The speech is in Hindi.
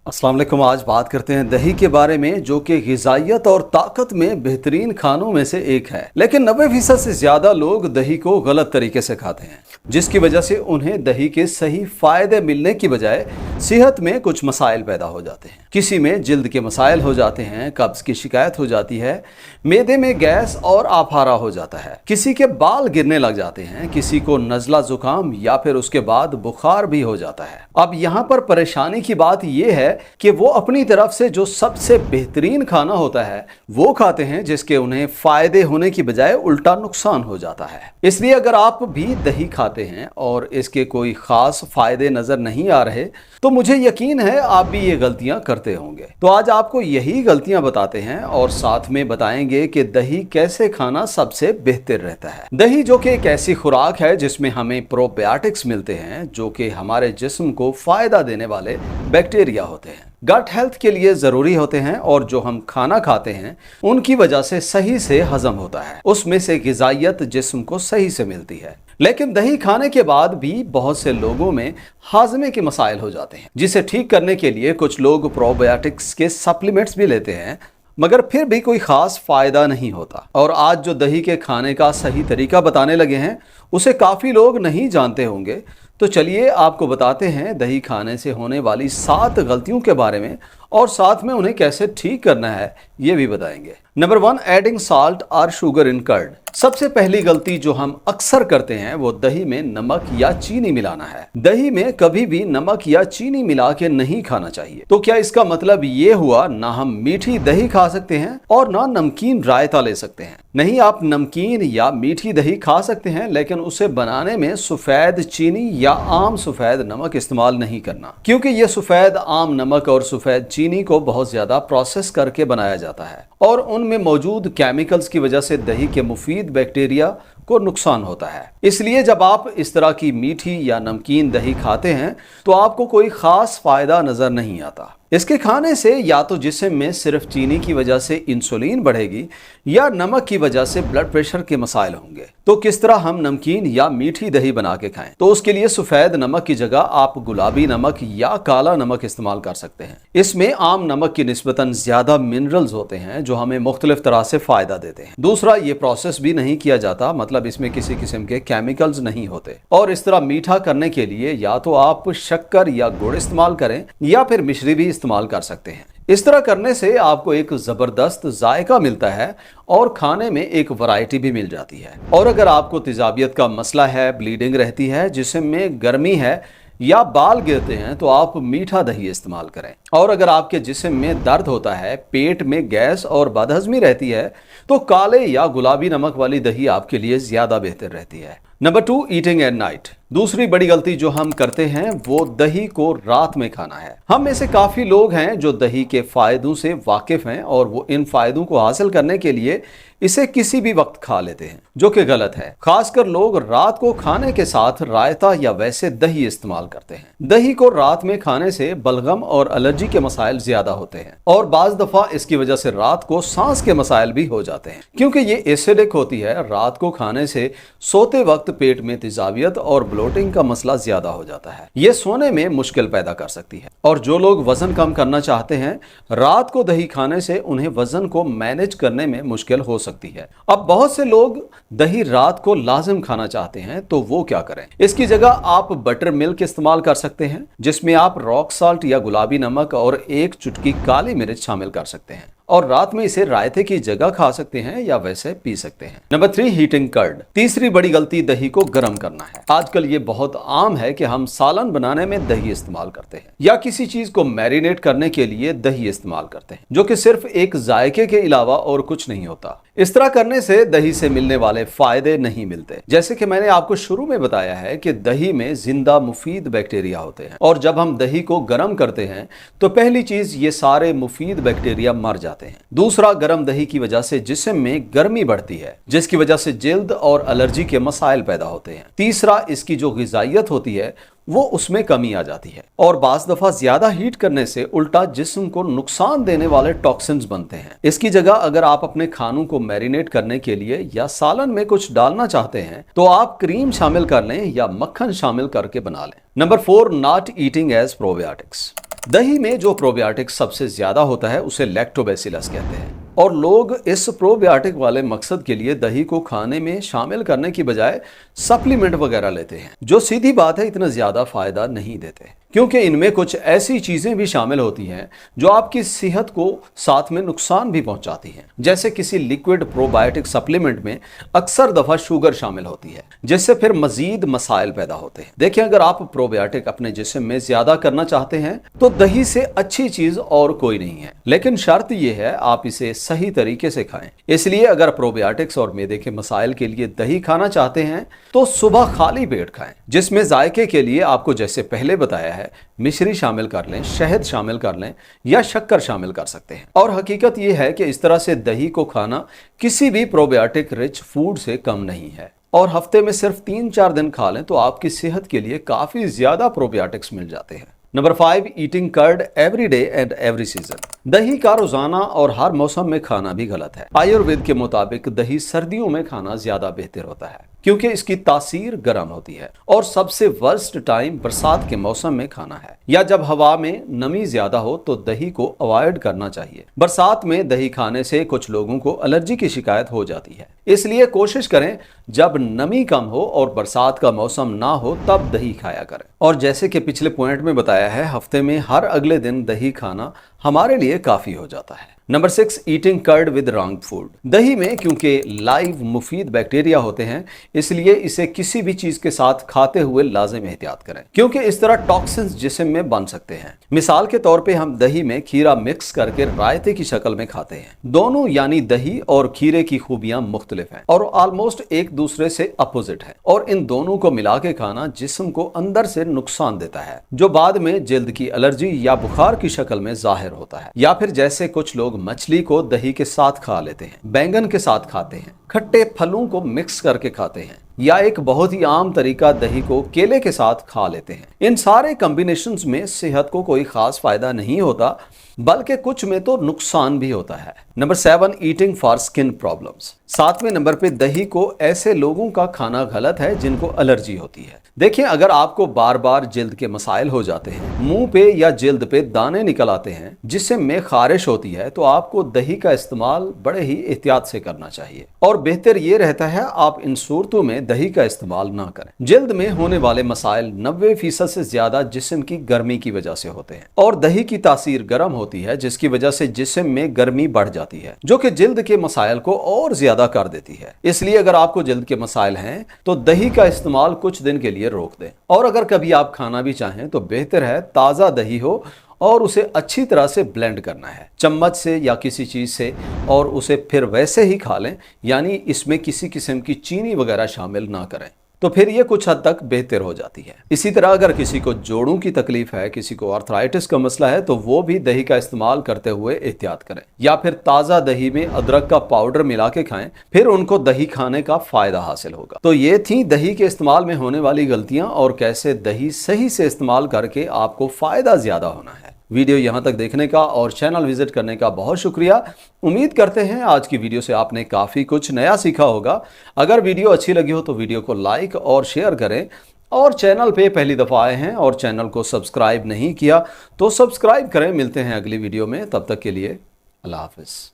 अस्सलाम वालेकुम। आज बात करते हैं दही के बारे में, जो कि ग़िज़ाइयत और ताकत में बेहतरीन खानों में से एक है। लेकिन 90% से ज़्यादा लोग दही को गलत तरीके से खाते हैं, जिसकी वजह से उन्हें दही के सही फ़ायदे मिलने की बजाय सेहत में कुछ मसाइल पैदा हो जाते हैं। किसी में जिल्द के मसाइल हो जाते हैं, कब्ज़ की शिकायत हो जाती है, मैदे में गैस और आफारा हो जाता है, किसी के बाल गिरने लग जाते हैं, किसी को नज़ला ज़ुकाम या फिर उसके बाद बुखार भी हो जाता है। अब यहाँ पर परेशानी की बात यह है कि वो अपनी तरफ से जो सबसे बेहतरीन खाना होता है वो खाते हैं, जिसके उन्हें फायदे होने की बजाय उल्टा नुकसान हो जाता है। इसलिए अगर आप भी दही खाते हैं और इसके कोई खास फायदे नजर नहीं आ रहे तो मुझे यकीन है आप भी ये गलतियां करते होंगे। तो आज आपको यही गलतियां बताते हैं और साथ में बताएंगे कि दही कैसे खाना सबसे बेहतर रहता है। दही जो कि एक ऐसी खुराक है जिसमें हमें प्रोबायोटिक्स मिलते हैं, जो कि हमारे जिस्म को फायदा देने वाले बैक्टीरिया होते हैं, गट हेल्थ के लिए ज़रूरी होते हैं और जो हम खाना खाते हैं उनकी वजह से सही से हजम होता है, उसमें से ग़िज़ाइयत जिस्म को सही से मिलती है। लेकिन दही खाने के बाद भी बहुत से लोगों में हाजमे के मसाइल हो जाते हैं, जिसे ठीक करने के लिए कुछ लोग प्रोबायोटिक्स के सप्लीमेंट्स भी लेते हैं, मगर फिर भी कोई खास फायदा नहीं होता। और आज जो दही के खाने का सही तरीका बताने लगे हैं उसे काफ़ी लोग नहीं जानते होंगे। तो चलिए आपको बताते हैं दही खाने से होने वाली 7 गलतियों के बारे में, और साथ में उन्हें कैसे ठीक करना है ये भी बताएंगे। नंबर 1, एडिंग साल्ट और शुगर इन कर्ड। सबसे पहली गलती जो हम अक्सर करते हैं वो दही में नमक या चीनी मिलाना है। दही में कभी भी नमक या चीनी मिला के नहीं खाना चाहिए। तो क्या इसका मतलब ये हुआ ना हम मीठी दही खा सकते हैं और ना नमकीन रायता ले सकते हैं? नहीं, आप नमकीन या मीठी दही खा सकते हैं, लेकिन उसे बनाने में सफेद चीनी या आम सफेद नमक इस्तेमाल नहीं करना, क्योंकि ये सफेद आम नमक और सफेद चीनी को बहुत ज्यादा प्रोसेस करके बनाया जाता है और उनमें मौजूद केमिकल्स की वजह से दही के मुफीद बैक्टीरिया को नुकसान होता है। इसलिए जब आप इस तरह की मीठी या नमकीन दही खाते हैं तो आपको कोई खास फायदा नजर नहीं आता। इसके खाने से या तो जिस्म में सिर्फ चीनी की वजह से इंसुलिन बढ़ेगी या नमक की वजह से ब्लड प्रेशर के मसाइल होंगे। तो किस तरह हम नमकीन या मीठी दही बना के खाएं? तो उसके लिए सफेद नमक की जगह आप गुलाबी नमक या काला नमक इस्तेमाल कर सकते हैं। इसमें आम नमक की निस्बतन ज्यादा मिनरल्स होते हैं जो हमें मुख्तलिफ तरह से फायदा देते हैं। दूसरा, ये प्रोसेस भी नहीं किया जाता, मतलब इसमें किसी किस्म के केमिकल्स नहीं होते। और इस तरह मीठा करने के लिए या तो आप शक्कर या गुड़ इस्तेमाल करें या फिर मिश्री भी इस्तेमाल कर सकते हैं। इस तरह करने से आपको एक ज़बरदस्त जायका मिलता है और खाने में एक वैरायटी भी मिल जाती है। और अगर आपको तेजाबियत का मसला है, ब्लीडिंग रहती है, जिस्म में गर्मी है या बाल गिरते हैं, तो आप मीठा दही इस्तेमाल करें। और अगर आपके जिस्म में दर्द होता है, पेट में गैस और बदहजमी रहती है, तो काले या गुलाबी नमक वाली दही आपके लिए ज़्यादा बेहतर रहती है। Number 2, eating at night. दूसरी बड़ी गलती जो हम करते हैं वो दही को रात में खाना है। हम में से काफ़ी लोग हैं जो दही के फ़ायदों से वाकिफ़ हैं और वो इन फ़ायदों को हासिल करने के लिए इसे किसी भी वक्त खा लेते हैं, जो कि गलत है। खासकर लोग रात को खाने के साथ रायता या वैसे दही इस्तेमाल करते हैं। दही को रात में खाने से बलगम और एलर्जी के मसाइल ज्यादा होते हैं और बाज़ दफ़ा इसकी वजह से रात को सांस के मसाइल भी हो जाते हैं, क्योंकि ये एसिडिक होती है। रात को खाने से सोते वक्त पेट में तेजाबियत और ब्लोटिंग का मसला ज्यादा हो जाता है। ये सोने में मुश्किल पैदा कर सकती है। और जो लोग वजन कम करना चाहते हैं, रात को दही खाने से उन्हें वजन को मैनेज करने में मुश्किल हो सकती है। अब बहुत से लोग दही रात को लाजिम खाना चाहते हैं, तो वो क्या करें? इसकी जगह आप बटर मिल्क इस्तेमाल कर सकते हैं, जिसमें आप रॉक साल्ट या गुलाबी नमक और 1 चुटकी काली मिर्च शामिल कर सकते हैं और रात में इसे रायते की जगह खा सकते हैं या वैसे पी सकते हैं। Number 3, heating curd. तीसरी बड़ी गलती दही को गर्म करना है। आजकल ये बहुत आम है कि हम सालन बनाने में दही इस्तेमाल करते हैं या किसी चीज को मैरिनेट करने के लिए दही इस्तेमाल करते हैं, जो कि सिर्फ एक जायके के अलावा और कुछ नहीं होता। इस तरह करने से दही से मिलने वाले फायदे नहीं मिलते। जैसे कि मैंने आपको शुरू में बताया है कि दही में जिंदा मुफीद बैक्टीरिया होते हैं और जब हम दही को गर्म करते हैं तो पहली चीज ये सारे मुफीद बैक्टीरिया मर जाते हैं। दूसरा, गर्म दही की वजह से जिस्म में गर्मी बढ़ती है, जिसकी वजह से जिल्द और एलर्जी के मसाइल पैदा होते हैं। तीसरा, इसकी जो ग़िज़ाइयत होती है वो उसमें कमी आ जाती है और बाज़ दफ़ा ज़्यादा हीट करने से उल्टा जिस्म को नुकसान देने वाले टॉक्सिन्स बनते हैं। इसकी जगह अगर आप अपने खानों को मैरिनेट करने के लिए या सालन में कुछ डालना चाहते हैं तो आप क्रीम शामिल कर लें या मक्खन शामिल करके बना लें। Number 4, not eating as probiotics. दही में जो प्रोबायोटिक सबसे ज्यादा होता है उसे लैक्टोबैसिलस कहते हैं, और लोग इस प्रोबायोटिक वाले मकसद के लिए दही को खाने में शामिल करने की बजाय सप्लीमेंट वगैरह लेते हैं, जो सीधी बात है इतना ज्यादा फायदा नहीं देते, क्योंकि इनमें कुछ ऐसी चीजें भी शामिल होती हैं जो आपकी सेहत को साथ में नुकसान भी पहुंचाती हैं। जैसे किसी लिक्विड प्रोबायोटिक सप्लीमेंट में अक्सर दफा शुगर शामिल होती है, जिससे फिर मजीद मसाइल पैदा होते हैं। देखिए, अगर आप प्रोबायोटिक अपने जिस्म में ज्यादा करना चाहते हैं तो दही से अच्छी चीज और कोई नहीं है, लेकिन शर्त यह है आप इसे सही तरीके से खाएं। इसलिए अगर प्रोबायोटिक्स और मैदे के मसाइल के लिए दही खाना चाहते हैं तो सुबह खाली पेट खाएं, जिसमें जायके के लिए आपको जैसे पहले बताया है मिश्री शामिल कर लें, शहद शामिल कर लें या शक्कर शामिल कर सकते हैं। और हकीकत यह है कि इस तरह से दही को खाना किसी भी प्रोबायोटिक रिच फूड से कम नहीं है, और हफ्ते में सिर्फ 3-4 दिन खा लें तो आपकी सेहत के लिए काफी ज्यादा प्रोबायोटिक्स मिल जाते हैं। Number 5, eating curd every day and every season. दही का रोजाना और हर मौसम में खाना भी गलत है। आयुर्वेद के मुताबिक दही सर्दियों में खाना ज्यादा बेहतर होता है, क्योंकि इसकी तासीर गर्म होती है, और सबसे वर्स्ट टाइम बरसात के मौसम में खाना है, या जब हवा में नमी ज्यादा हो तो दही को अवॉइड करना चाहिए। बरसात में दही खाने से कुछ लोगों को एलर्जी की शिकायत हो जाती है, इसलिए कोशिश करें जब नमी कम हो और बरसात का मौसम ना हो तब दही खाया करें। और जैसे कि पिछले पॉइंट में बताया है, हफ्ते में हर अगले दिन दही खाना हमारे लिए काफी हो जाता है। Number 6, eating curd with wrong food. दही में क्योंकि लाइव मुफीद बैक्टीरिया होते हैं, इसलिए इसे किसी भी चीज के साथ खाते हुए लाजिम एहतियात करें, क्योंकि इस तरह टॉक्सिन्स जिस्म में बन सकते हैं। मिसाल के तौर पे हम दही में खीरा मिक्स करके रायते की शक्ल में खाते हैं। दोनों यानी दही और खीरे की खूबियां मुख्तलिफ हैं और ऑलमोस्ट एक दूसरे से अपोजिट है, और इन दोनों को मिला के खाना जिस्म को अंदर से नुकसान देता है, जो बाद में जल्द की एलर्जी या बुखार की शक्ल में जाहिर होता है। या फिर जैसे कुछ लोग मछली को दही के साथ खा लेते हैं, बैंगन के साथ खाते हैं, खट्टे फलों को मिक्स करके खाते हैं, या एक बहुत ही आम तरीका दही को केले के साथ खा लेते हैं। इन सारे कॉम्बिनेशंस में सेहत को कोई खास फायदा नहीं होता, बल्कि कुछ में तो नुकसान भी होता है। Number 7, eating for skin problems. 7वें नंबर पे दही को ऐसे लोगों का खाना गलत है जिनको एलर्जी होती है। देखिए, अगर आपको बार बार जिल्द के मसाइल हो जाते हैं, मुंह पे या जिल्द पे दाने निकल आते हैं जिससे में खारिश होती है, तो आपको दही का इस्तेमाल बड़े ही एहतियात से करना चाहिए, और बेहतर ये रहता है आप इन सूरतों में दही का इस्तेमाल ना करें। जिल्द में होने वाले मसाइल 90% से ज्यादा जिस्म की गर्मी की वजह से होते हैं, और दही की तासीर गर्म होती है, जिसकी वजह से जिस्म में गर्मी बढ़ जाती है, जो कि जिल्द के मसाइल को और ज्यादा कर देती है। इसलिए अगर आपको जिल्द के मसाइल हैं तो दही का इस्तेमाल कुछ दिन के लिए रोक दें, और अगर कभी आप खाना भी चाहें तो बेहतर है ताज़ा दही हो और उसे अच्छी तरह से ब्लेंड करना है चम्मच से या किसी चीज़ से, और उसे फिर वैसे ही खा लें, यानी इसमें किसी किस्म की चीनी वगैरह शामिल ना करें, तो फिर ये कुछ हद तक बेहतर हो जाती है। इसी तरह अगर किसी को जोड़ों की तकलीफ है, किसी को आर्थराइटिस का मसला है, तो वो भी दही का इस्तेमाल करते हुए एहतियात करें, या फिर ताज़ा दही में अदरक का पाउडर मिला के खाएं, फिर उनको दही खाने का फायदा हासिल होगा। तो ये थी दही के इस्तेमाल में होने वाली गलतियां, और कैसे दही सही से इस्तेमाल करके आपको फायदा ज्यादा होना है। वीडियो यहाँ तक देखने का और चैनल विजिट करने का बहुत शुक्रिया। उम्मीद करते हैं आज की वीडियो से आपने काफ़ी कुछ नया सीखा होगा। अगर वीडियो अच्छी लगी हो तो वीडियो को लाइक और शेयर करें, और चैनल पे पहली दफ़ा आए हैं और चैनल को सब्सक्राइब नहीं किया तो सब्सक्राइब करें। मिलते हैं अगली वीडियो में, तब तक के लिए अल्लाह हाफिज़।